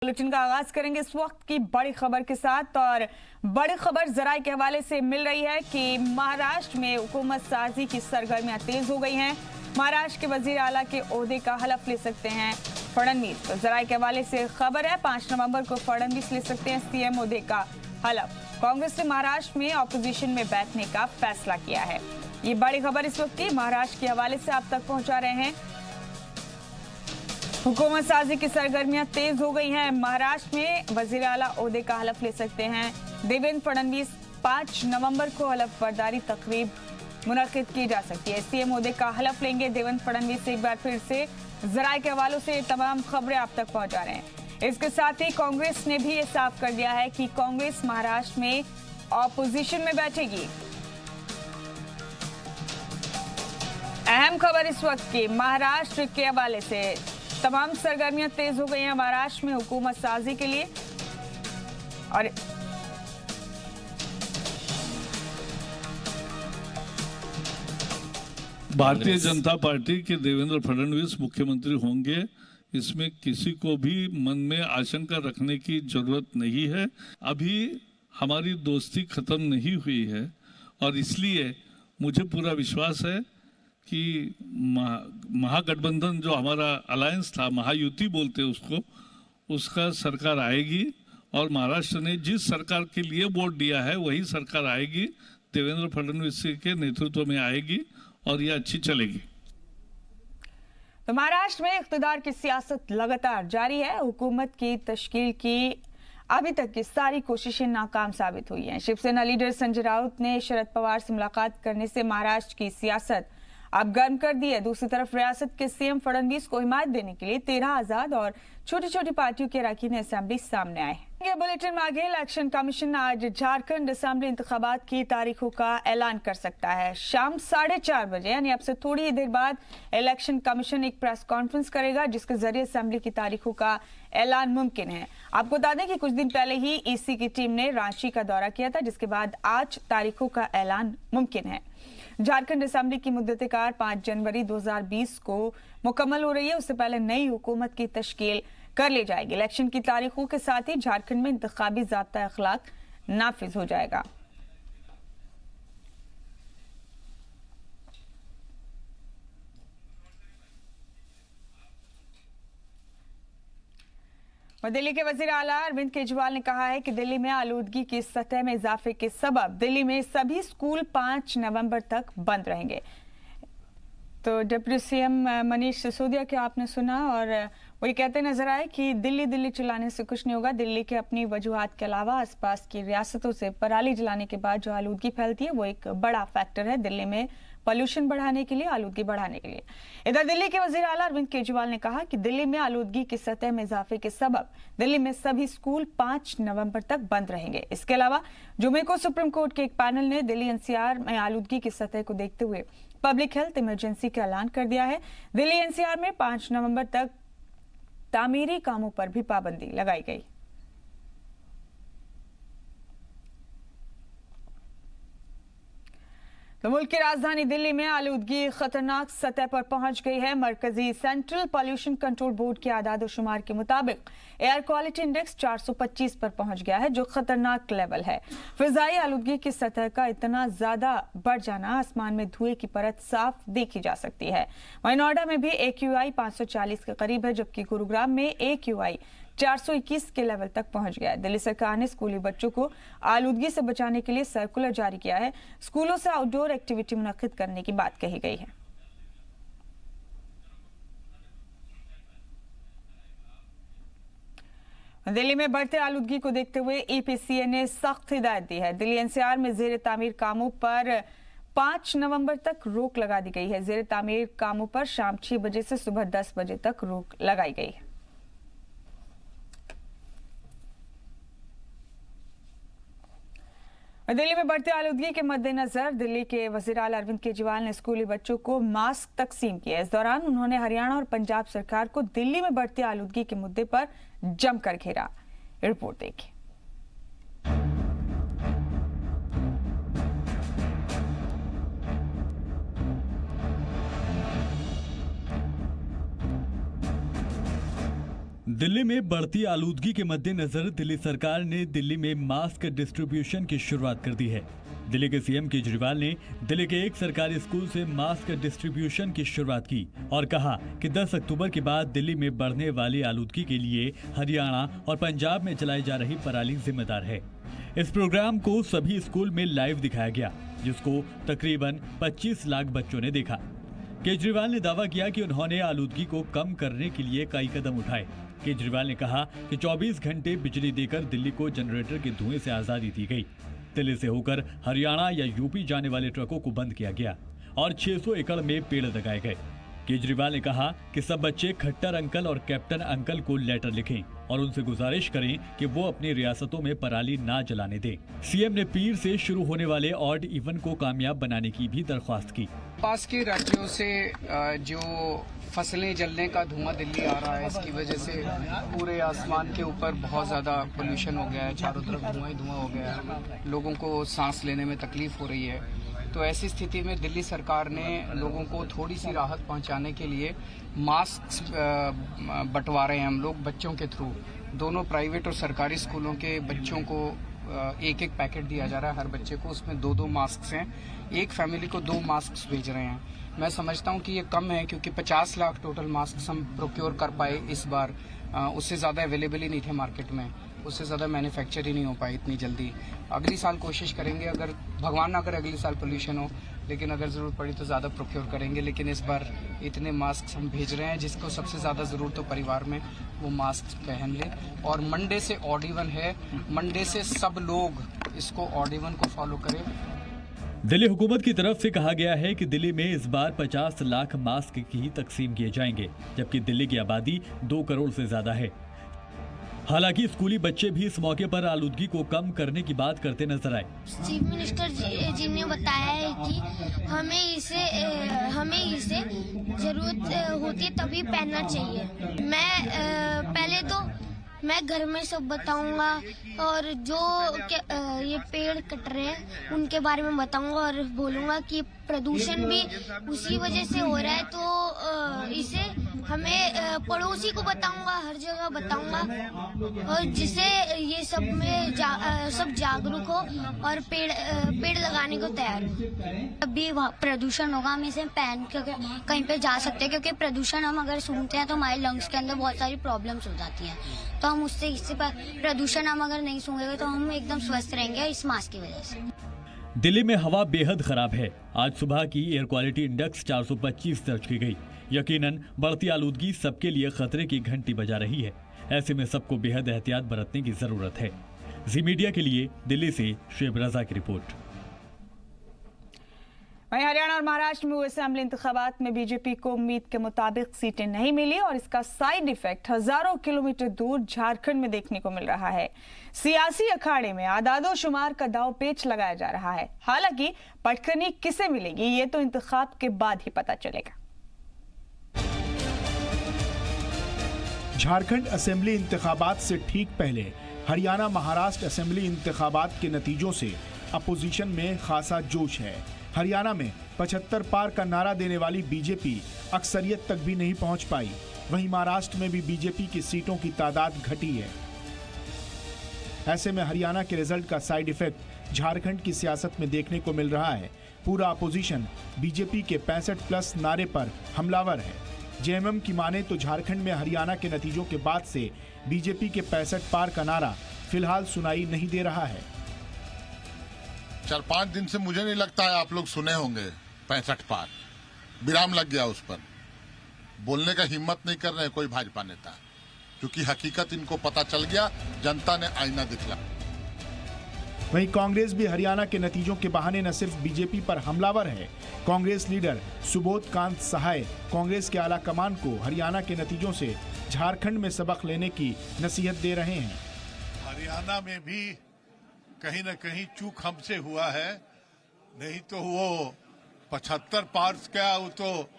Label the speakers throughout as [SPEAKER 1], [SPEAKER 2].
[SPEAKER 1] Bulletin का आगाज करेंगे इस वक्त की बड़ी खबर के साथ। और बड़ी खबर जराये के हवाले से मिल रही है कि महाराष्ट्र में हुकूमत साजी की सरगर्मियां तेज हो गई हैं। महाराष्ट्र के वजीर आला के ओहदे का हलफ ले सकते हैं फडणवीस। तो जराये के हवाले से खबर है 5 नवंबर को फडणवीस ले सकते हैं सीएम ओहदे का हलफ। कांग्रेस ने महाराष्ट्र में ऑपोजिशन में बैठने का फैसला किया है। ये बड़ी खबर इस वक्त की महाराष्ट्र के हवाले से आप तक पहुंचा रहे हैं। हुकूमत साजी की सरगर्मियां तेज हो गई हैं। महाराष्ट्र में वजीर आला ओहदे का हलफ ले सकते हैं देवेंद्र फडणवीस। 5 नवंबर को हलफ बर्दारी तकरीब मुनक्किद की जा सकती है। सीएम ओहदे का हलफ लेंगे देवेंद्र फडणवीस। एक बार फिर से जराये के हवालों से तमाम खबरें आप तक पहुंचा रहे हैं। इसके साथ ही कांग्रेस ने भी ये साफ कर दिया है कि कांग्रेस महाराष्ट्र में ऑपोजिशन में बैठेगी। अहम खबर इस वक्त की महाराष्ट्र के हवाले से तमाम सरगर्मियां तेज हो गई हैं महाराष्ट्र में हुकूमत साजी के लिए। और
[SPEAKER 2] भारतीय जनता पार्टी के देवेंद्र फडणवीस मुख्यमंत्री होंगे, इसमें किसी को भी मन में आशंका रखने की जरूरत नहीं है। अभी हमारी दोस्ती खत्म नहीं हुई है और इसलिए मुझे पूरा विश्वास है कि महागठबंधन जो हमारा अलायंस था, महायुति बोलते उसको, उसका सरकार आएगी और महाराष्ट्र ने जिस सरकार के लिए वोट दिया है वही सरकार आएगी, देवेंद्र फडणवीस के नेतृत्व में आएगी और ये अच्छी चलेगी।
[SPEAKER 1] तो महाराष्ट्र में इख्तिदार की सियासत लगातार जारी है। हुकूमत की तश्कील की अभी तक की सारी कोशिशें नाकाम साबित हुई हैं। शिवसेना लीडर संजय राउत ने शरद पवार से मुलाकात करने से महाराष्ट्र की सियासत अब गर्म कर दी है। दूसरी तरफ रियासत के सीएम फडणवीस को हिमायत देने के लिए 13 आजाद और छोटी छोटी पार्टियों के अरकान असेंबली सामने आए हैं। बुलेटिन में आगे इलेक्शन कमीशन आज झारखंड असेंबली इंतखाबात की तारीखों का ऐलान कर सकता है। शाम 4:30 बजे यानी अब से थोड़ी ही देर बाद इलेक्शन कमीशन एक प्रेस कॉन्फ्रेंस करेगा जिसके जरिए असेंबली की तारीखों का ऐलान मुमकिन है। आपको बता दें कि कुछ दिन पहले ही ईसी की टीम ने रांची का दौरा किया था, जिसके बाद आज तारीखों का ऐलान मुमकिन है। झारखंड असेंबली की मुद्दतकार 5 जनवरी 2020 को मुकम्मल हो रही है। उससे पहले नई हुकूमत की तश्कील कर ली जाएगी। इलेक्शन की तारीखों के साथ ही झारखंड में इंतखाबी ज़ाब्ता अखलाक नाफिज हो जाएगा। और दिल्ली के वजीर आला अरविंद केजरीवाल ने कहा है कि दिल्ली में आलूदगी की सतह में इजाफे के सबब दिल्ली में सभी स्कूल 5 नवंबर तक बंद रहेंगे। तो डिप्टी सीएम मनीष सिसोदिया के आपने सुना और वो ये कहते नजर आए कि दिल्ली चिल्लाने से कुछ नहीं होगा। दिल्ली के अपनी वजूहात के अलावा आसपास की रियासतों से पराली जलाने के बाद जो आलूदगी फैलती है वो एक बड़ा फैक्टर है दिल्ली में पॉल्यूशन बढ़ाने के लिए, आलूदगी बढ़ाने के लिए। इधर दिल्ली के वजीर आला अरविंद केजरीवाल ने कहा कि दिल्ली में आलूदगी की सतह में इजाफे के सबब दिल्ली में सभी स्कूल 5 नवंबर तक बंद रहेंगे। इसके अलावा जुमे को सुप्रीम कोर्ट के एक पैनल ने दिल्ली एनसीआर में आलूदगी की सतह को देखते हुए पब्लिक हेल्थ इमरजेंसी का ऐलान कर दिया है। दिल्ली एनसीआर में 5 नवंबर तक तामीरी कामों पर भी पाबंदी लगाई गई। तो मुल्क की राजधानी दिल्ली में आलूदगी खतरनाक सतह पर पहुंच गई है। मरकजी सेंट्रल पॉल्यूशन कंट्रोल बोर्ड के आदाद शुमार के मुताबिक एयर क्वालिटी इंडेक्स 425 पर पहुंच गया है, जो खतरनाक लेवल है। फिजाई आलूदगी की सतह का इतना ज्यादा बढ़ जाना आसमान में धुएं की परत साफ देखी जा सकती है। वहीं नोएडा में भी AQI 540 के करीब है, जबकि गुरुग्राम में AQI 421 के लेवल तक पहुंच गया है। दिल्ली सरकार ने स्कूली बच्चों को आलूदगी से बचाने के लिए सर्कुलर जारी किया है। स्कूलों से आउटडोर एक्टिविटी मुनक्किद करने की बात कही गई है। दिल्ली में बढ़ते आलूदगी को देखते हुए EPCA ने सख्त हिदायत दी है। दिल्ली एनसीआर में जेर तामीर कामों पर 5 नवंबर तक रोक लगा दी गई है। जेर तामीर कामों पर शाम 6 बजे से सुबह 10 बजे तक रोक लगाई गई है। दिल्ली में बढ़ती आलूदगी के मद्देनजर दिल्ली के वजीर आला अरविंद केजरीवाल ने स्कूली बच्चों को मास्क तकसीम किए। इस दौरान उन्होंने हरियाणा और पंजाब सरकार को दिल्ली में बढ़ती आलूदगी के मुद्दे पर जमकर घेरा। रिपोर्ट देखिए।
[SPEAKER 3] दिल्ली में बढ़ती आलूदगी के मद्देनजर दिल्ली सरकार ने दिल्ली में मास्क डिस्ट्रीब्यूशन की शुरुआत कर दी है। दिल्ली के सीएम केजरीवाल ने दिल्ली के एक सरकारी स्कूल से मास्क डिस्ट्रीब्यूशन की शुरुआत की और कहा कि 10 अक्टूबर के बाद दिल्ली में बढ़ने वाली आलूदगी के लिए हरियाणा और पंजाब में चलाई जा रही पराली जिम्मेदार है। इस प्रोग्राम को सभी स्कूल में लाइव दिखाया गया, जिसको तकरीबन 25 लाख बच्चों ने देखा। केजरीवाल ने दावा किया कि उन्होंने आलूदगी को कम करने के लिए कई कदम उठाए। केजरीवाल ने कहा कि 24 घंटे बिजली देकर दिल्ली को जनरेटर के धुएं से आजादी दी गई। दिल्ली से होकर हरियाणा या यूपी जाने वाले ट्रकों को बंद किया गया और 600 एकड़ में पेड़ लगाए गए। केजरीवाल ने कहा कि सब बच्चे खट्टर अंकल और कैप्टन अंकल को लेटर लिखें और उनसे गुजारिश करें कि वो अपनी रियासतों में पराली ना जलाने दें। सीएम ने पीर से शुरू होने वाले ऑड इवन को कामयाब बनाने की भी दरख्वास्त की।
[SPEAKER 4] पास के राज्यों से जो फसलें जलने का धुआं दिल्ली आ रहा है, इसकी वजह से पूरे आसमान के ऊपर बहुत ज़्यादा पोल्यूशन हो गया है, चारों तरफ धुआं ही धुआं हो गया है, लोगों को सांस लेने में तकलीफ हो रही है। तो ऐसी स्थिति में दिल्ली सरकार ने लोगों को थोड़ी सी राहत पहुंचाने के लिए मास्क बंटवा रहे हैं हम लोग बच्चों के थ्रू। दोनों प्राइवेट और सरकारी स्कूलों के बच्चों को एक एक पैकेट दिया जा रहा है हर बच्चे को, उसमें 2-2 मास्क हैं। एक फैमिली को 2 मास्क भेज रहे हैं। मैं समझता हूं कि ये कम है, क्योंकि 50 लाख टोटल मास्क हम प्रोक्योर कर पाए इस बार। उससे ज़्यादा अवेलेबल ही नहीं थे मार्केट में, उससे ज़्यादा मैन्युफैक्चर ही नहीं हो पाई इतनी जल्दी। अगली साल कोशिश करेंगे, अगर भगवान ना करे अगली साल पोल्यूशन हो, लेकिन अगर ज़रूरत पड़ी तो ज़्यादा प्रोक्योर करेंगे। लेकिन इस बार इतने मास्क हम भेज रहे हैं, जिसको सबसे ज़्यादा ज़रूरत हो परिवार में वो मास्क पहन ले। और मंडे से ऑड इवन है, मंडे से सब लोग इसको ऑड इवन को फॉलो करें।
[SPEAKER 3] दिल्ली हुकूमत की तरफ से कहा गया है कि दिल्ली में इस बार 50 लाख मास्क की तकसीम किए जाएंगे, जबकि दिल्ली की आबादी 2 करोड़ से ज्यादा है। हालांकि स्कूली बच्चे भी इस मौके पर आलूदगी को कम करने की बात करते नजर आए।
[SPEAKER 5] चीफ मिनिस्टर जी ने बताया है कि हमें इसे जरूरत होती है तभी पहनना चाहिए। पहले तो मैं घर में सब बताऊंगा और जो ये पेड़ कट रहे हैं उनके बारे में बताऊंगा और बोलूंगा कि प्रदूषण भी उसी वजह से हो रहा है। तो इसे हमें पड़ोसी को बताऊंगा, हर जगह बताऊंगा, और जिससे ये सब में सब जागरूक हो और पेड़ लगाने को तैयार हो। अभी प्रदूषण होगा, हम इसे पहन के कहीं पे जा सकते हैं, क्योंकि प्रदूषण हम अगर सूंघते हैं तो हमारे लंग्स के अंदर बहुत सारी प्रॉब्लम्स हो जाती हैं। तो हम इससे प्रदूषण हम अगर नहीं सूंघेंगे तो हम एकदम स्वस्थ रहेंगे इस मास्क की वजह से।
[SPEAKER 3] दिल्ली में हवा बेहद खराब है। आज सुबह की एयर क्वालिटी इंडेक्स 425 दर्ज की गई। यकीनन बढ़ती आलूदगी सबके लिए खतरे की घंटी बजा रही है। ऐसे में सबको बेहद एहतियात बरतने की जरूरत है। जी मीडिया के लिए दिल्ली से शेब रजा की रिपोर्ट।
[SPEAKER 1] वहीं हरियाणा और महाराष्ट्र में हुए असेंबली इंतखाबात में बीजेपी को उम्मीद के मुताबिक सीटें नहीं मिली और इसका साइड इफेक्ट हजारों किलोमीटर दूर झारखंड में देखने को मिल रहा है। सियासी अखाड़े में आदादो शुमार का दाव पेच लगाया जा रहा है। हालांकि पटखनी किसे मिलेगी ये तो इंतखाब के बाद ही पता चलेगा।
[SPEAKER 6] झारखंड असेंबली इंतखाबात से ठीक पहले हरियाणा महाराष्ट्र असेंबली इंतखाबात के नतीजों से अपोजिशन में खासा जोश है। हरियाणा में 75 पार का नारा देने वाली बीजेपी अक्सरियत तक भी नहीं पहुंच पाई। वहीं महाराष्ट्र में भी बीजेपी की सीटों की तादाद घटी है। ऐसे में हरियाणा के रिजल्ट का साइड इफेक्ट झारखंड की सियासत में देखने को मिल रहा है। पूरा अपोजिशन बीजेपी के 65 प्लस नारे पर हमलावर है। जेएमएम की माने तो झारखंड में हरियाणा के नतीजों के बाद से बीजेपी के 65 पार का नारा फिलहाल सुनाई नहीं दे रहा है।
[SPEAKER 7] 4-5 दिन से मुझे नहीं लगता है आप लोग सुने होंगे 65 पार। विराम लग गया उस पर, बोलने का हिम्मत नहीं कर रहे कोई भाजपा नेता, क्योंकि हकीकत इनको पता चल गया, जनता ने आईना दिखला।
[SPEAKER 6] वहीं कांग्रेस भी हरियाणा के नतीजों के बहाने न सिर्फ बीजेपी पर हमलावर है। कांग्रेस लीडर सुबोध कांत सहाय कांग्रेस के आला कमान को हरियाणा के नतीजों से झारखंड में सबक लेने की नसीहत दे रहे हैं।
[SPEAKER 8] हरियाणा में भी कहीं न कहीं चूक हमसे हुआ है, नहीं तो वो 75 पार क्या, वो तो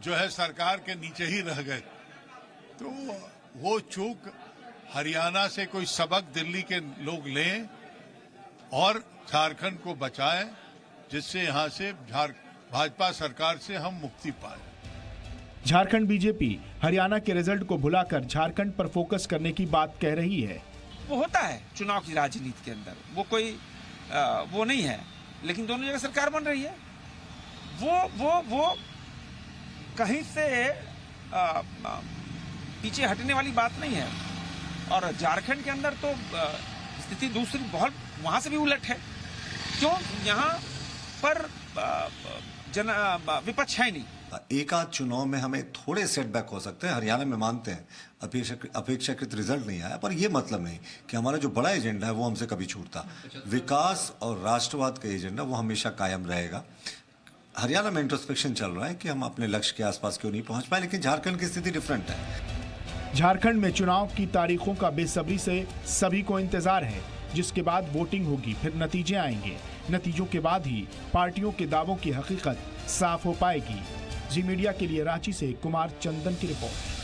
[SPEAKER 8] जो है सरकार के नीचे ही रह गए। तो वो चूक हरियाणा से कोई सबक दिल्ली के लोग लें और झारखंड को बचाएं, जिससे यहां से भाजपा सरकार से हम मुक्ति पाए।
[SPEAKER 6] झारखंड बीजेपी हरियाणा के रिजल्ट को भुलाकर झारखंड पर फोकस करने की बात कह रही है।
[SPEAKER 9] वो होता है चुनाव की राजनीति के अंदर, वो कोई वो नहीं है, लेकिन दोनों जगह सरकार बन रही है। वो कहीं से पीछे हटने वाली बात नहीं है। और झारखंड के अंदर तो स्थिति दूसरी बहुत वहां से भी उलट है। क्यों? यहाँ पर विपक्ष है नहीं।
[SPEAKER 10] एक आध चुनाव में हमें थोड़े सेटबैक हो सकते हैं, हरियाणा में मानते हैं अपेक्षाकृत रिजल्ट नहीं आया, पर यह मतलब नहीं कि हमारा जो बड़ा एजेंडा है वो हमसे कभी छूटता। विकास और राष्ट्रवाद का एजेंडा वो हमेशा कायम रहेगा। हरियाणा में इंट्रोस्पेक्शन चल रहा है कि हम अपने लक्ष्य के आसपास क्यों नहीं पहुंच पाए, लेकिन झारखंड की स्थिति डिफरेंट है।
[SPEAKER 6] झारखंड में चुनाव की तारीखों का बेसब्री से सभी को इंतजार है, जिसके बाद वोटिंग होगी, फिर नतीजे आएंगे। नतीजों के बाद ही पार्टियों के दावों की हकीकत साफ हो पाएगी। जी मीडिया के लिए रांची से कुमार चंदन की रिपोर्ट।